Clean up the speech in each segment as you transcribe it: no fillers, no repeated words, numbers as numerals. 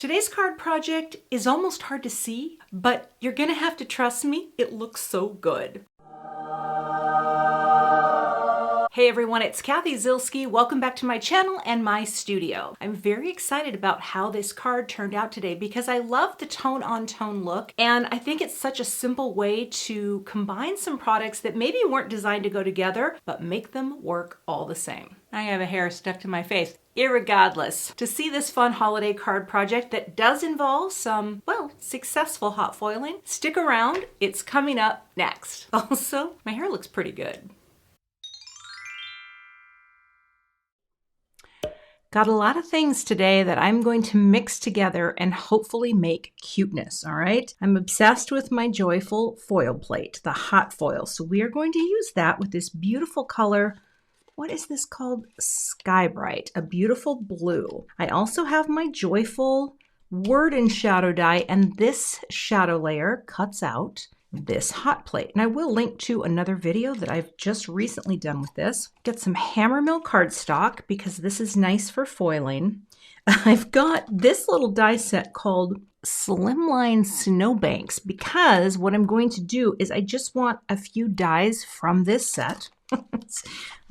Today's card project is almost hard to see, but you're gonna have to trust me, it looks so good. Hey everyone, it's Cathy Zielske. Welcome back to my channel and my studio. I'm very excited about how this card turned out today because I love the tone-on-tone look, and I think it's such a simple way to combine some products that maybe weren't designed to go together, but make them work all the same. I have a hair stuck to my face. Irregardless, to see this fun holiday card project that does involve some, well, successful hot foiling, stick around, it's coming up next. Also, my hair looks pretty good. Got a lot of things today that I'm going to mix together and hopefully make cuteness, all right? I'm obsessed with my joyful foil plate, the hot foil. So we are going to use that with this beautiful color. What is this called? Skybright, a beautiful blue. I also have my joyful word and shadow die, and this shadow layer cuts out this hot plate. And I will link to another video that I've just recently done with this. Get some Hammermill cardstock because this is nice for foiling. I've got this little die set called Slimline Snowbanks because what I'm going to do is I just want a few dies from this set. I'm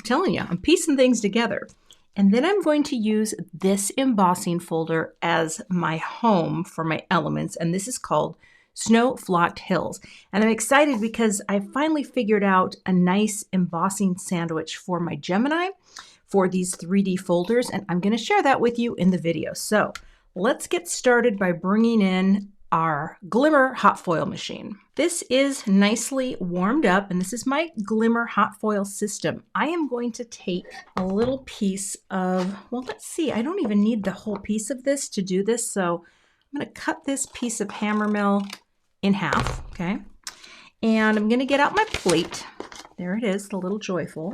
telling you, I'm piecing things together. And then I'm going to use this embossing folder as my home for my elements, and this is called Snowflocked Hills. And I'm excited because I finally figured out a nice embossing sandwich for my Gemini for these 3D folders, and I'm going to share that with you in the video. So let's get started by bringing in our Glimmer hot foil machine. This is nicely warmed up, and this is my Glimmer hot foil system. I am going to take a little piece of, well, let's see, I don't even need the whole piece of this to do this, so I'm going to cut this piece of Hammermill in half, okay? And I'm going to get out my plate. There it is, the little joyful.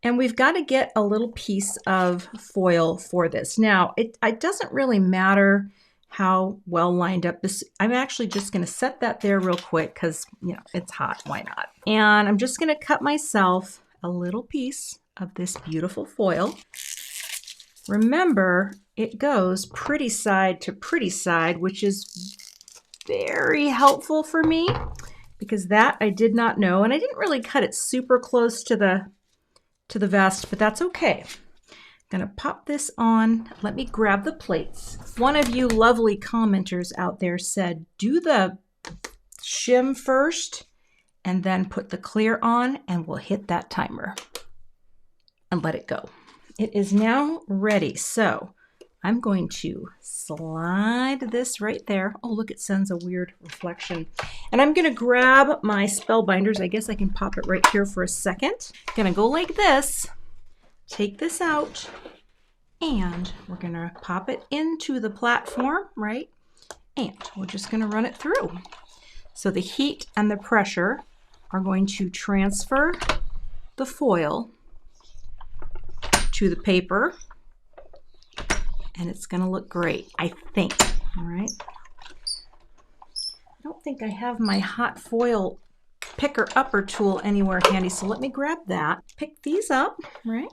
And we've got to get a little piece of foil for this. Now, it doesn't really matter how well lined up this. I'm actually just going to set that there real quick because, you know, it's hot. Why not? And I'm just going to cut myself a little piece of this beautiful foil. Remember, it goes pretty side to pretty side, which is very helpful for me because that I did not know. And I didn't really cut it super close to the vest, but that's okay. I'm gonna pop this on. Let me grab the plates. One of you lovely commenters out there said, do the shim first and then put the clear on, and we'll hit that timer and let it go. It is now ready. So I'm going to slide this right there. Oh, look, it sends a weird reflection. And I'm going to grab my spellbinders. I guess I can pop it right here for a second. Going to go like this, take this out, and we're going to pop it into the platform, right? And we're just going to run it through. So the heat and the pressure are going to transfer the foil to the paper, and it's going to look great, I think. All right. I don't think I have my hot foil picker upper tool anywhere handy, so let me grab that. Pick these up, right?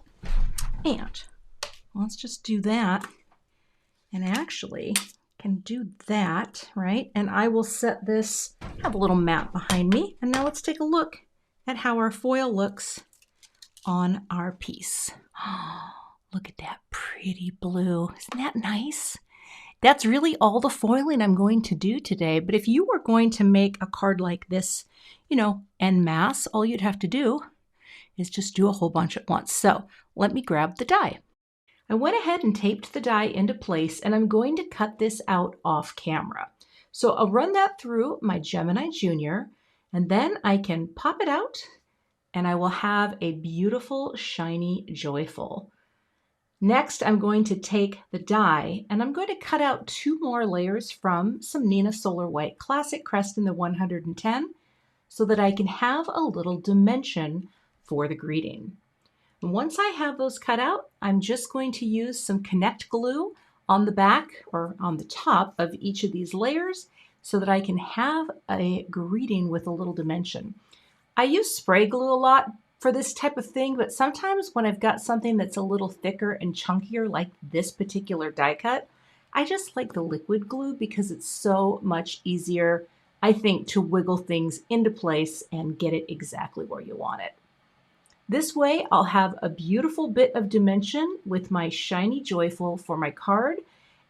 And let's just do that. And actually can do that, right? And I will set this, I have a little map behind me. And now let's take a look at how our foil looks on our piece. Oh, look at that pretty blue. Isn't that nice? That's really all the foiling I'm going to do today. But if you were going to make a card like this, you know, en masse, all you'd have to do is just do a whole bunch at once. So let me grab the die. I went ahead and taped the die into place, and I'm going to cut this out off camera. So I'll run that through my Gemini Junior, and then I can pop it out, and I will have a beautiful, shiny, joyful. Next, I'm going to take the die, and I'm going to cut out 2 more layers from some Neenah Solar White Classic Crest in the 110 so that I can have a little dimension for the greeting. And once I have those cut out, I'm just going to use some Connect glue on the back or on the top of each of these layers so that I can have a greeting with a little dimension. I use spray glue a lot for this type of thing, but sometimes when I've got something that's a little thicker and chunkier like this particular die cut, I just like the liquid glue because it's so much easier, I think, to wiggle things into place and get it exactly where you want it. This way, I'll have a beautiful bit of dimension with my shiny joyful for my card.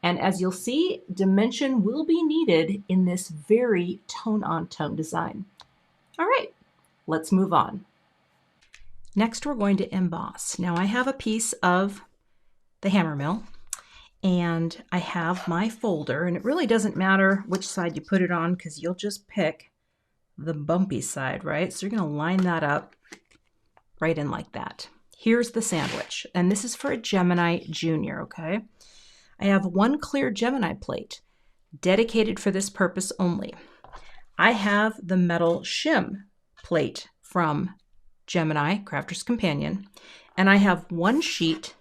And as you'll see, dimension will be needed in this very tone-on-tone design. All right, let's move on. Next, we're going to emboss. Now, I have a piece of the Hammermill, and I have my folder, and it really doesn't matter which side you put it on because you'll just pick the bumpy side, right? So you're going to line that up right in like that. Here's the sandwich, and this is for a Gemini Junior, okay? I have one clear Gemini plate dedicated for this purpose only. I have the metal Shim plate from Gemini, Crafter's Companion, and I have one sheet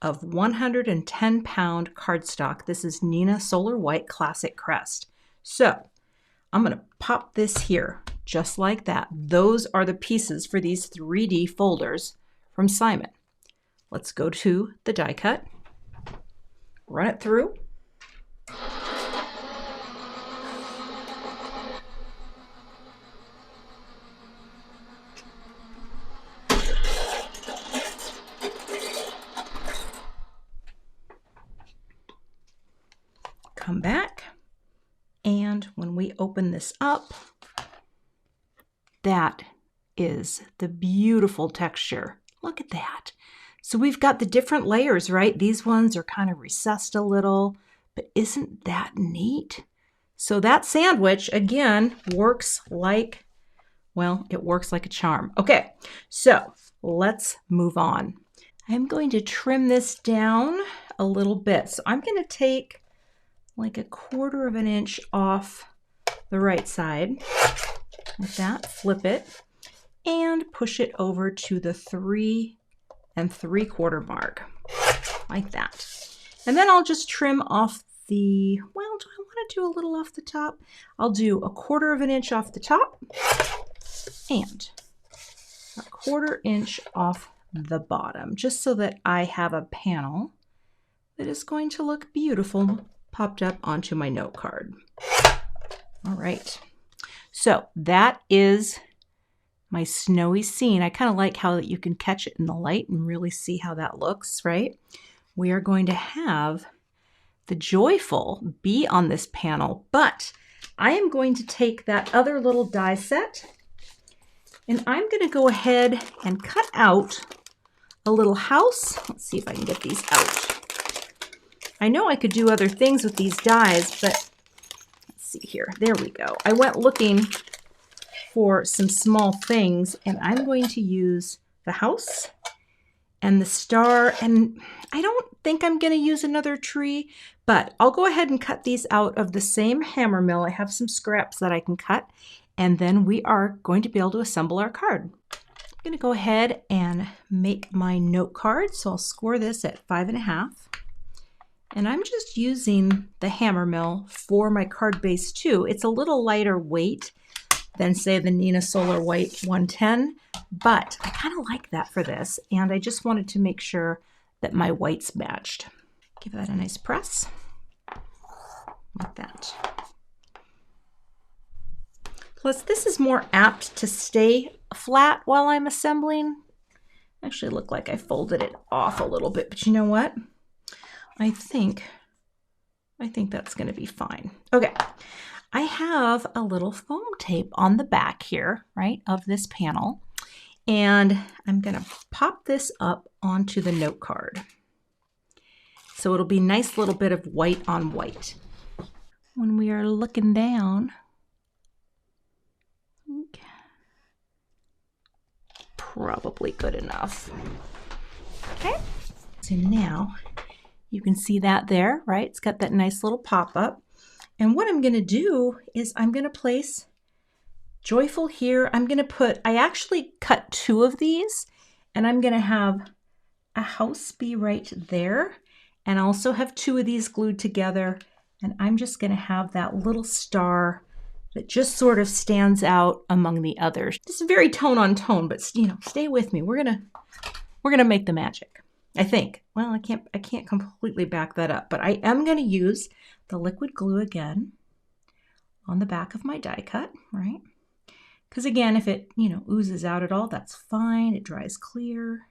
of 110-pound cardstock. This is Neenah Solar White Classic Crest. So I'm going to pop this here just like that. Those are the pieces for these 3D folders from Simon. Let's go to the die cut, run it through. Come back, and when we open this up, that is the beautiful texture. Look at that. So we've got the different layers, right? These ones are kind of recessed a little, but isn't that neat? So that sandwich, again, works like, well, it works like a charm. Okay, so let's move on. I'm going to trim this down a little bit. So I'm going to take like 1/4 of an inch off the right side. Like that, flip it, and push it over to the 3 3/4 mark, like that. And then I'll just trim off the, well, do I want to do a little off the top? I'll do 1/4 of an inch off the top and 1/4 inch off the bottom, just so that I have a panel that is going to look beautiful popped up onto my note card. All right, so that is my snowy scene. I kind of like how you can catch it in the light and really see how that looks, right? We are going to have the joyful be on this panel, but I am going to take that other little die set and I'm going to go ahead and cut out a little house. Let's see if I can get these out. I know I could do other things with these dies, but let's see here. There we go. I went looking for some small things, and I'm going to use the house and the star, and I don't think I'm going to use another tree, but I'll go ahead and cut these out of the same Hammermill. I have some scraps that I can cut, and then we are going to be able to assemble our card. I'm going to go ahead and make my note card, so I'll score this at 5.5. And I'm just using the Hammermill for my card base too. It's a little lighter weight than, say, the Neenah Solar White 110, but I kind of like that for this, and I just wanted to make sure that my whites matched. Give that a nice press, like that. Plus, this is more apt to stay flat while I'm assembling. Actually, look like I folded it off a little bit, but you know what? I think that's going to be fine. Okay, I have a little foam tape on the back here, right, of this panel, and I'm going to pop this up onto the note card. So it'll be a nice little bit of white on white. When we are looking down, okay, probably good enough. Okay, so now you can see that there, right? It's got that nice little pop-up. And what I'm going to do is I'm going to place joyful here. I'm going to put, I actually cut 2 of these, and I'm going to have a house be right there, and also have 2 of these glued together. And I'm just going to have that little star that just sort of stands out among the others. This is very tone on tone, but you know, stay with me. We're gonna make the magic. I think. Well, I can't completely back that up, but I am going to use the liquid glue again on the back of my die cut, right? Because again, if it, oozes out at all, that's fine. It dries clear,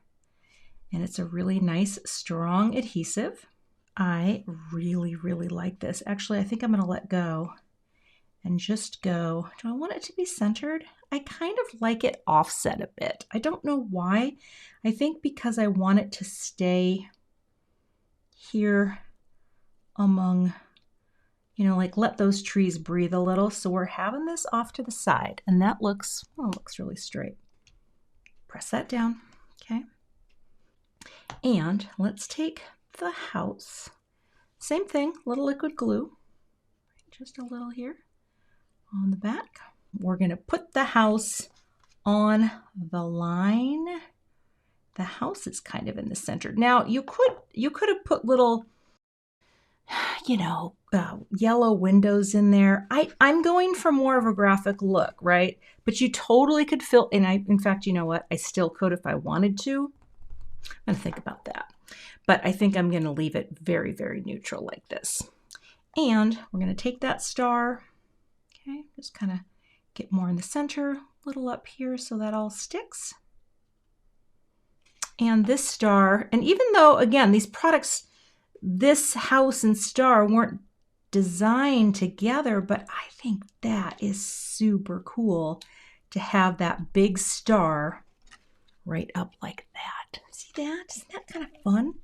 and it's a really nice, strong adhesive. I really, really like this. Actually, I think I'm going to let go and just go. Do I want it to be centered? I kind of like it offset a bit. I don't know why. I think because I want it to stay here among, like let those trees breathe a little. So we're having this off to the side, and that looks, well, it looks really straight. Press that down, okay? And let's take the house. Same thing, little liquid glue, just a little here on the back. We're going to put the house on the line. The house is kind of in the center. Now you could have put little, yellow windows in there. I'm going for more of a graphic look, right? But you totally could fill, and in fact, you know what? I still could if I wanted to. I'm going to think about that. But I think I'm going to leave it very, very neutral like this. And we're going to take that star, okay, just kind of get more in the center, a little up here so that all sticks. And this star, and even though, again, these products, this house and star weren't designed together, but I think that is super cool to have that big star right up like that. See that? Isn't that kind of fun?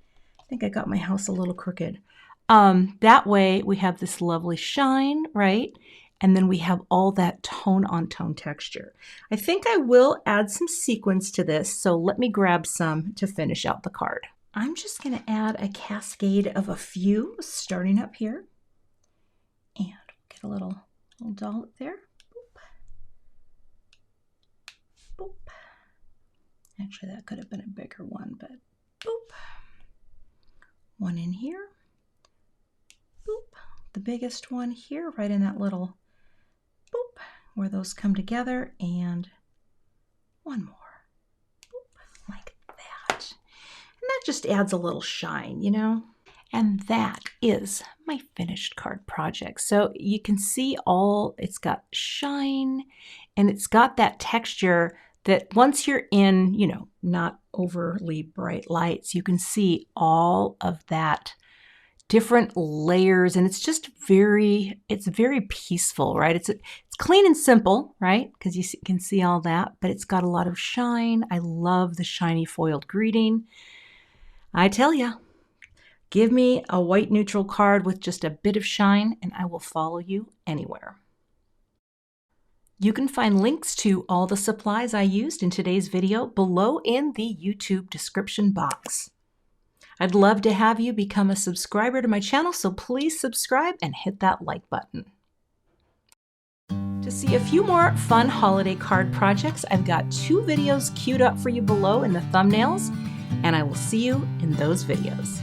I think I got my house a little crooked. That way we have this lovely shine, right? And then we have all that tone on tone texture. I think I will add some sequins to this, so let me grab some to finish out the card. I'm just going to add a cascade of a few, starting up here. And get a little dollop there. Boop. Boop. Actually, that could have been a bigger one, but boop. One in here. Boop. The biggest one here, right in that little boop, where those come together, and one more. Boop, like that. And that just adds a little shine, And that is my finished card project. So you can see it's got shine, and it's got that texture that once you're in, not overly bright lights, you can see all of that different layers, and it's very peaceful, right? It's clean and simple, right? Because you can see all that, but it's got a lot of shine. I love the shiny foiled greeting. I tell ya, give me a white neutral card with just a bit of shine, and I will follow you anywhere. You can find links to all the supplies I used in today's video below in the YouTube description box. I'd love to have you become a subscriber to my channel, so please subscribe and hit that like button. To see a few more fun holiday card projects, I've got 2 videos queued up for you below in the thumbnails, and I will see you in those videos.